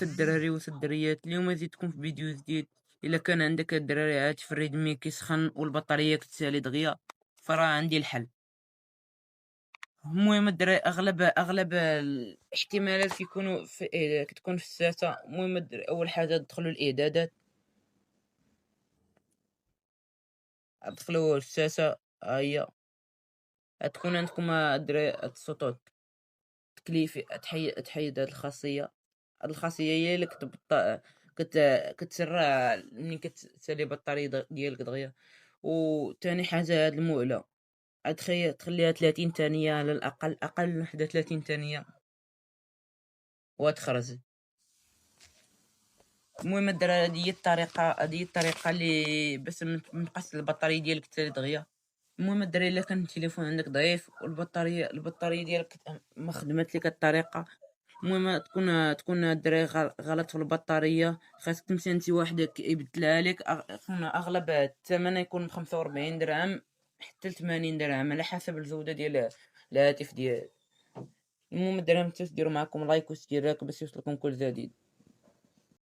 وسط الدراري وسط الدريات، اليوم زيدكم في فيديو جديد. الا كان عندك الدراري هاتف الريدمي كيسخن والبطاريه كتسالي دغيا، فراه عندي الحل. المهم الدراري اغلب الاحتمالات كيكونوا كتكون في الساسه. المهم الدراري اول حاجه تدخلوا الاعدادات، تدخلوا الساسه. ها هي تكون عندكم الدراري السطوط تكليفي. تحيد هاد الخاصيه. هاد الخاصيه هي اللي كت كتسرع ملي كتسالي البطاريه ديالك دغيا. وتاني حاجه هاد المعلى تخليها 30 ثانيه على الاقل، اقل من وحده 30 ثانيه وتخرج. المهم الدراري هذه هي الطريقه اللي باش متبقاش البطاريه ديالك تسالي دغيا. المهم الدراري الا كان التليفون عندك ضعيف والبطاريه ديالك ما خدمت لك الطريقه، المهم تكون الدراري غلط في البطاريه، خاصك تمشي انت وحدك يبدلها لك. اغلب الثمن يكون ب 45 درهم حتى ل 80 درهم على حسب الجوده ديال الهاتف ديالك. المهم الدراري متنساوش ديروا معكم لايك واشتراك باش يوصلكم كل جديد.